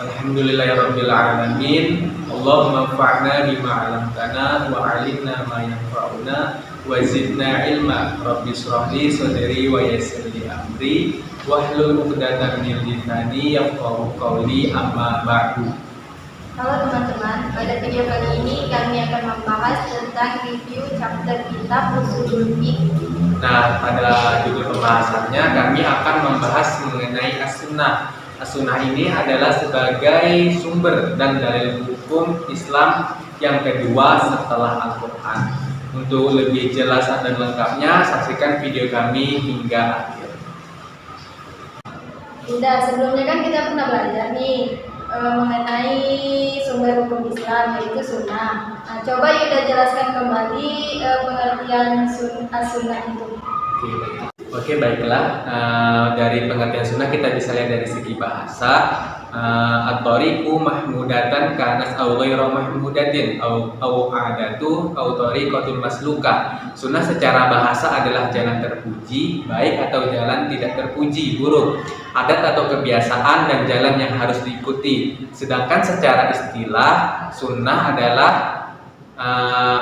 Alhamdulillahirabbil alamin. Allahumma anfa'na bima 'allamtana wa 'allimna ma yanfa'una wa zidna ilma. Rabbi shrah li sadri wa yassir li amri wahlul 'uqdatam min lisani yafqahu qawli, amma ba'du. Halo teman-teman, pada video kali ini kami akan membahas tentang review chapter kitab Ushulul Fiqh. Nah, pada judul pembahasannya kami akan membahas mengenai as-sunnah. As-sunnah ini adalah sebagai sumber dan dalil hukum Islam yang kedua setelah Al-Quran. Untuk lebih jelas dan lengkapnya, saksikan video kami hingga akhir. Sudah, sebelumnya kan kita pernah belajar nih mengenai sumber hukum Islam, yaitu sunnah. Nah, coba Yuda jelaskan kembali pengertian as-sunnah itu. Oke, baiklah. Dari pengertian sunnah kita bisa lihat dari segi bahasa. At-tariqu mahmudatan kanas aw ghairu mahmudatin aw adatu aw tariqatun masluka. Sunnah secara bahasa adalah jalan terpuji, baik atau jalan tidak terpuji, buruk, adat atau kebiasaan dan jalan yang harus diikuti. Sedangkan secara istilah, sunnah adalah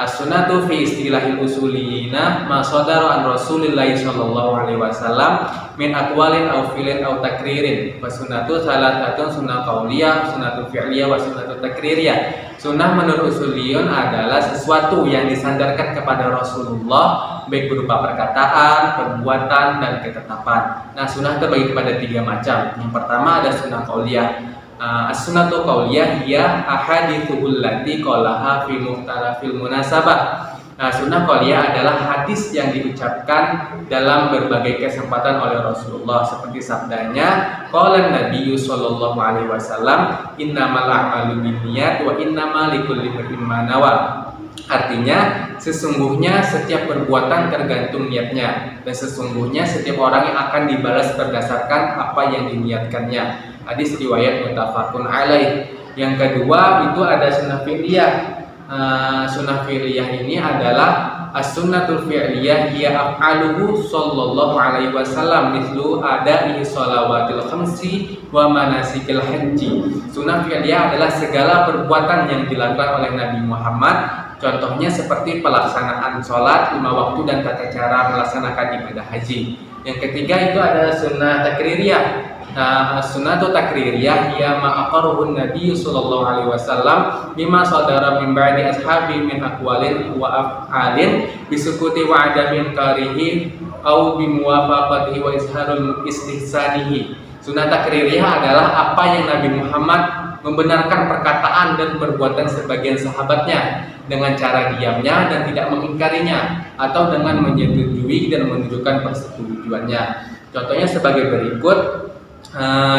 as-sunnatu fi istilahil usuliyina ma sadara an Rasulillahi sallallahu alaihi wasallam min aqwalin aw fi'lin aw takririn. Fa sunnatu salasatun, sunnah qauliyah, sunnatu fi'liyah, wa sunnatu takririyah. Sunnah menurut usuliyun adalah sesuatu yang disandarkan kepada Rasulullah, baik berupa perkataan, perbuatan, dan ketetapan. Nah, sunnah terbagi kepada 3 macam. Yang pertama ada sunnah qauliyah. As-sunnatu qauliyah hiya ahaditsul lati qalaha fi mukhtalafil munasabah. Sunnah qauliyah adalah hadis yang diucapkan dalam berbagai kesempatan oleh Rasulullah, seperti sabdanya, qala Nabiyyu sallallahu alaihi wasallam, innamal a'malu binniyat wa innamal likulli imrin ma nawa. Artinya, sesungguhnya setiap perbuatan tergantung niatnya, dan sesungguhnya setiap orang yang akan dibalas berdasarkan apa yang diniatkannya. Hadis riwayat muttafaqun alaih. Yang kedua itu ada sunnah fi'liyah. Sunnah fi'liyah ini adalah as-sunnatul fi'liyah hiya af'aluhu sallallahu alaihi wasallam mislu ada'i shalawatil khamsi wa manasikil haji. Sunnah fi'liyah adalah segala perbuatan yang dilakukan oleh Nabi Muhammad. Contohnya seperti pelaksanaan sholat 5 waktu dan tata cara melaksanakan ibadah haji. Yang ketiga itu ada sunnah takririyah. Sunnatu takririyah ya ma'aqaruhun Nabi sallallahu alaihi wasallam mimma sadara min ba'di ashabi min aqwalin wa af'alin bisukuti wa adamin karihi au bimuwafaqatihi wa izharul istihsanihi. Sunnah takririyah adalah apa yang Nabi Muhammad membenarkan perkataan dan perbuatan sebagian sahabatnya dengan cara diamnya dan tidak mengingkarinya, atau dengan menyetujui dan menunjukkan persetujuannya. Contohnya sebagai berikut.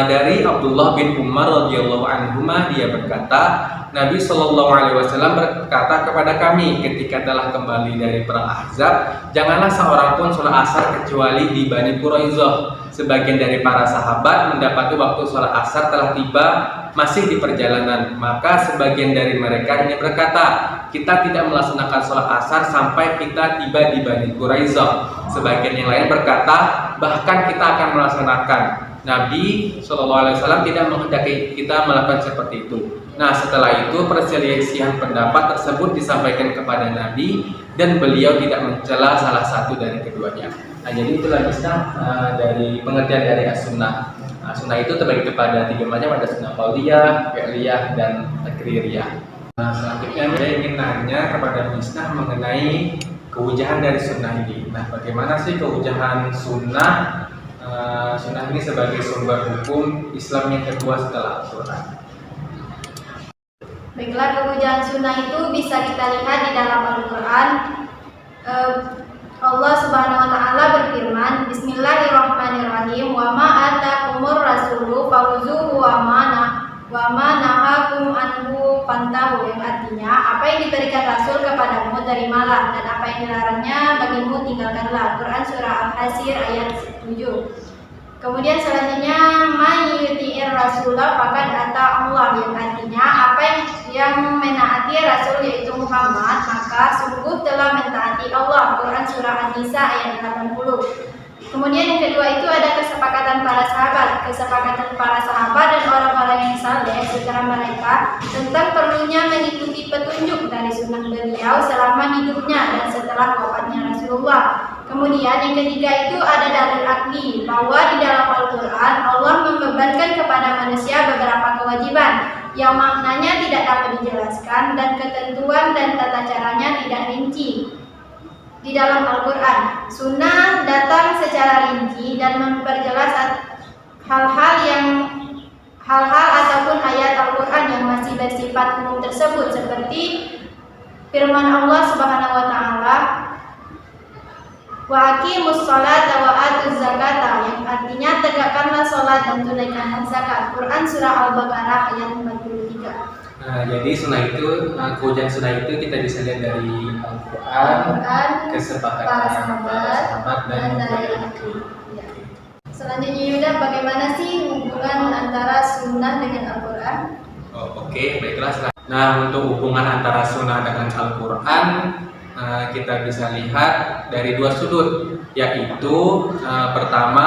Dari Abdullah bin Umar radhiyallahu anhuma, dia berkata, Nabi Shallallahu alaihi wasallam berkata kepada kami ketika telah kembali dari perang Ahzab, janganlah seorang pun sholat asar kecuali di Bani Quraidah. Sebagian dari para sahabat mendapati waktu sholat asar telah tiba, masih di perjalanan. Maka sebagian dari mereka ini berkata, kita tidak melaksanakan sholat asar sampai kita tiba di Bani Quraidah. Sebagian yang lain berkata, bahkan kita akan melaksanakan. Nabi SAW tidak menghendaki kita melakukan seperti itu. Nah, setelah itu perselisihan pendapat tersebut disampaikan kepada Nabi dan beliau tidak mencela salah satu dari keduanya. Nah, jadi itulah dari pengertian dari as-sunnah. Sunnah itu terbagi kepada 3 macam, ada sunnah qauliyah, fi'liyah, dan takririyah. Selanjutnya saya ingin nanya kepada Misnah mengenai keujahan dari sunnah ini. Nah, bagaimana sih keujahan sunnah? Sunnah ini sebagai sumber hukum Islam yang kedua setelah Al-Quran. Baiklah, keujahan sunnah itu bisa kita lihat di dalam Al-Quran. Allah Subhanahu wa taala berfirman, Bismillahirrahmanirrahim, wa ma atakumur rasulu fauzuhu wa ma nahakum anhu fantahu, yang artinya apa yang diberikan Rasul kepadamu terimalah, dan apa yang dilarangnya bagimu tinggalkanlah. Quran surah Al-Hasr ayat 7. Kemudian selanjutnya, may yuti'ir rasulah faqad ata Allah, yang artinya apa yang menaati Rasul yaitu Muhammad, maka sungguh telah mentaati Allah. Quran surah An-Nisa ayat 80. Kemudian yang kedua itu ada kesepakatan para sahabat. Kesepakatan para sahabat dan orang-orang yang saleh pikiran mereka tentang perlunya mengikuti petunjuk dari sunnah beliau selama hidupnya dan setelah wafatnya Rasulullah. Kemudian yang ketiga itu ada dalil akli bahwa di dalam Al-Quran Allah membebankan kepada manusia beberapa kewajiban yang maknanya tidak dapat dijelaskan dan ketentuan dan tata caranya tidak rinci. Di dalam Al-Quran, sunnah datang secara rinci dan memperjelas hal-hal ataupun ayat Al-Quran yang masih bersifat umum tersebut, seperti firman Allah Subhanahu wa taala, wa aqimus sholata wa atuz zakata, yang artinya tegakkanlah sholat dan tunaikanlah zakat. Quran surah Al-Baqarah ayat 43. Nah, jadi sunnah itu, kewujudan sunnah itu kita bisa lihat dari Al-Quran, kesepakatan para sahabat dan dari akli. Ya. Selanjutnya Yuda, bagaimana sih hubungan antara sunnah dengan Al-Quran? Oke, baiklah. Nah, untuk hubungan antara sunnah dengan Al-Quran, kita bisa lihat dari dua sudut, yaitu pertama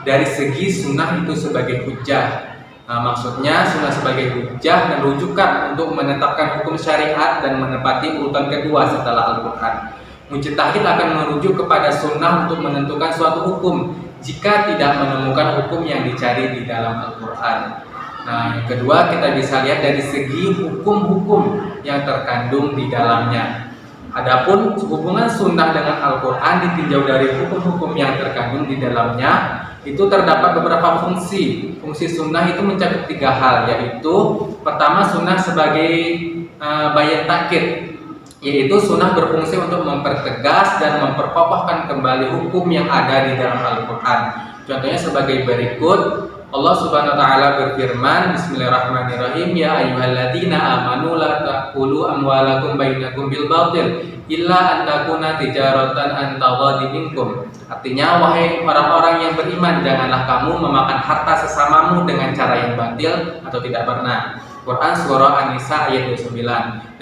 dari segi sunnah itu sebagai hujjah. Maksudnya sunnah sebagai hujjah dan rujukan untuk menetapkan hukum syariat dan menepati urutan kedua setelah Al-Quran. Mujtahid akan merujuk kepada sunnah untuk menentukan suatu hukum jika tidak menemukan hukum yang dicari di dalam Al-Quran. Nah, yang kedua kita bisa lihat dari segi hukum-hukum yang terkandung di dalamnya. Adapun hubungan sunnah dengan Al-Quran ditinjau dari hukum-hukum yang terkandung di dalamnya, itu terdapat beberapa fungsi. Fungsi sunnah itu mencakup tiga hal, yaitu pertama sunnah sebagai bayan takkid, yaitu sunnah berfungsi untuk mempertegas dan memperkokohkan kembali hukum yang ada di dalam Al-Quran. Contohnya sebagai berikut, Allah Subhanahu wa taala berfirman, Bismillahirrahmanirrahim, ya ayyuhalladzina amanu la ta'kulu amwalakum bainakum bil batil illa an takuna tijaratan an taghadin minkum. Artinya, wahai orang-orang yang beriman, janganlah kamu memakan harta sesamamu dengan cara yang batil atau tidak benar. Quran surah An-Nisa ayat 29.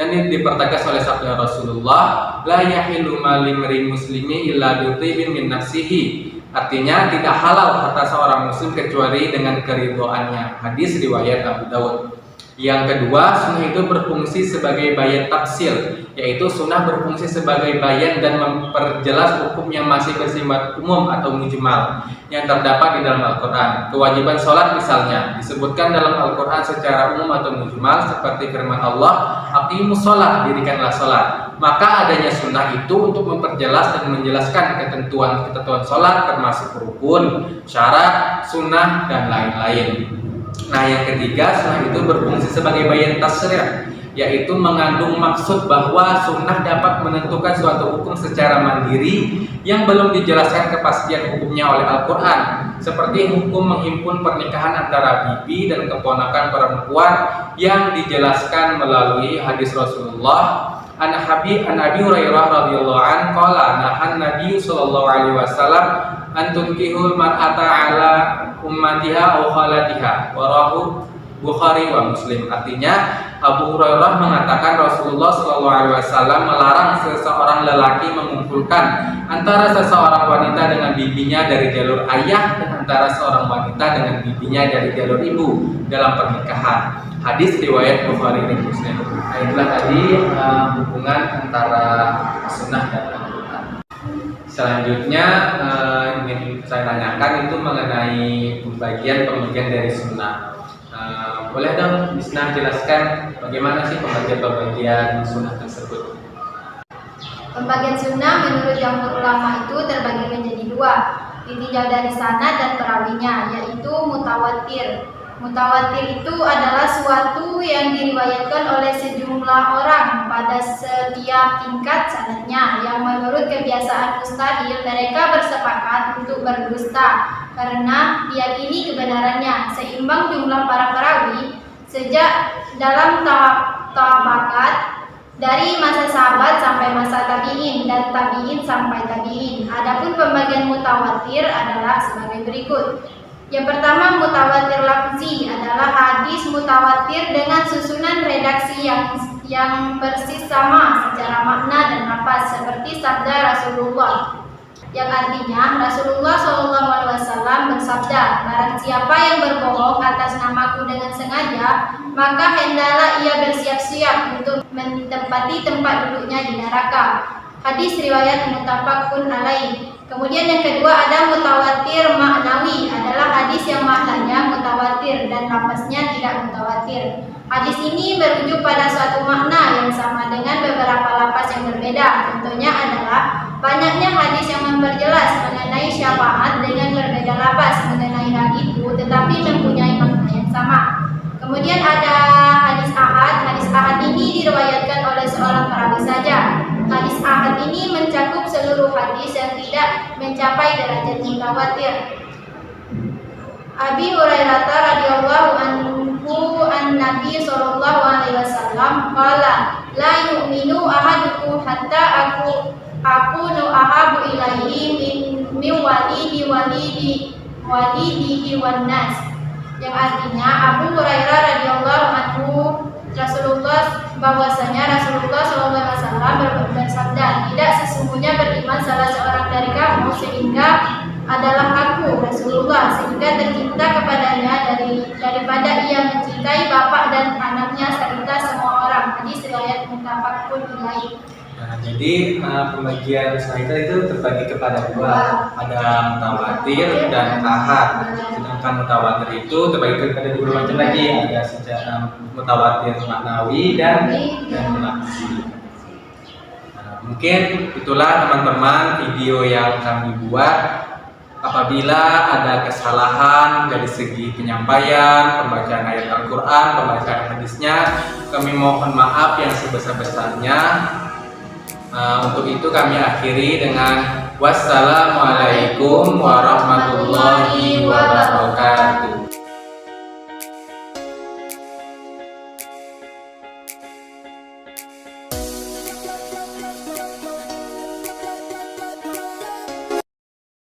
Dan ini dipertegas oleh sabda Rasulullah, la yahillu malimri muslimi illa bi min nafsihi. Artinya tidak halal harta seorang muslim kecuali dengan keridhoannya. Hadis riwayat Abu Dawud. Yang kedua, sunnah itu berfungsi sebagai bayan tafsil, yaitu sunnah berfungsi sebagai bayan dan memperjelas hukum yang masih bersifat umum atau mujmal yang terdapat di dalam Al-Quran. Kewajiban sholat misalnya disebutkan dalam Al-Quran secara umum atau mujmal, seperti firman Allah, aqimus sholat, dirikanlah sholat. Maka adanya sunnah itu untuk memperjelas dan menjelaskan ketentuan sholat, termasuk rukun, syarat, sunnah, dan lain-lain. Nah, yang ketiga, sunnah itu berfungsi sebagai bayan tasri', yaitu mengandung maksud bahwa sunnah dapat menentukan suatu hukum secara mandiri yang belum dijelaskan kepastian hukumnya oleh Al-Quran, seperti hukum menghimpun pernikahan antara bibi dan keponakan perempuan yang dijelaskan melalui hadis Rasulullah. An Abi Hurairah radhiyallahu anhu qala nahan Nabi sallallahu alaihi wasallam an tunkihul mar'ata ala ummatiha aw khalatiha, warahu Bukhari wa Muslim. Artinya, Abu Hurairah mengatakan Rasulullah sallallahu alaihi wasallam melarang seseorang lelaki mengumpulkan antara seseorang wanita dengan bibinya dari jalur ayah dan antara seorang wanita dengan bibinya dari jalur ibu dalam pernikahan. Hadis riwayat Bukhari dan Muslim. Nah, itulah tadi hubungan antara sunnah dan Al-Quran. Selanjutnya ingin saya tanyakan itu mengenai pembagian dari sunnah. Boleh dong Bisna jelaskan bagaimana sih pembagian sunnah tersebut? Pembagian sunnah menurut jumhur ulama itu terbagi menjadi dua, ditinjau dari sanad dan perawinya, yaitu mutawatir. Mutawatir itu adalah suatu yang diriwayatkan oleh sejumlah orang pada setiap tingkat sanadnya, yang menurut kebiasaan mustahil mereka bersepakat untuk berdusta karena diyakini kebenarannya, seimbang jumlah para perawi sejak dalam tabakat dari masa sahabat sampai masa tabi'in dan tabi'in sampai tabi'in. Adapun pembagian mutawatir adalah sebagai berikut. Yang pertama, mutawatir lafzi adalah hadis mutawatir dengan susunan redaksi yang persis sama secara makna dan lafaz, seperti sabda Rasulullah, yang artinya Rasulullah SAW bersabda, barang siapa yang berbohong atas namaku dengan sengaja, dia, maka hendaklah ia bersiap-siap untuk menempati tempat duduknya di neraka. Hadis riwayat muttafaqun alaih. Kemudian yang kedua ada mutawatir maknawi, adalah hadis yang maknanya mutawatir dan lafaznya tidak mutawatir. Hadis ini merujuk pada suatu makna yang sama dengan beberapa lafaz yang berbeda. Contohnya adalah banyaknya hadis yang memperjelas mengenai syafaat dengan berbeda lafaz mengenai hal itu, tetapi mempunyai makna yang sama. Kemudian ada hadis ahad. Hadis ahad ini diriwayatkan oleh seorang perawi saja. Hadis ahad ini mencakup seluruh hadis yang tidak mencapai derajat mutawatir. Abi Hurairah radhiyallahu anhu an-nabi sallallahu alaihi wasallam qala la yu'minu ahadukum hatta akunu ahabu ilaihi min walidihi wan nas. Yang artinya Abu Hurairah radhiyallahu anhu bahwasanya Rasulullah SAW bersabda, tidak sesungguhnya beriman salah seorang dari kamu sehingga adalah aku Rasulullah sehingga tercinta kepadanya daripada ia mencintai bapak dan anaknya serta semua orang. Hadis riwayat muttafaqun alaih. Nah, jadi pembagian sahih itu terbagi kepada dua, ada mutawatir dan ahad. Sedangkan mutawatir itu terbagi kepada dua macam lagi, ada secara mutawatir maknawi dan lafzi. Nah, mungkin itulah teman-teman video yang kami buat. Apabila ada kesalahan dari segi penyampaian, pembacaan ayat Al-Quran, pembacaan hadisnya, kami mohon maaf yang sebesar-besarnya. Untuk itu kami akhiri dengan wassalamualaikum warahmatullahi wabarakatuh.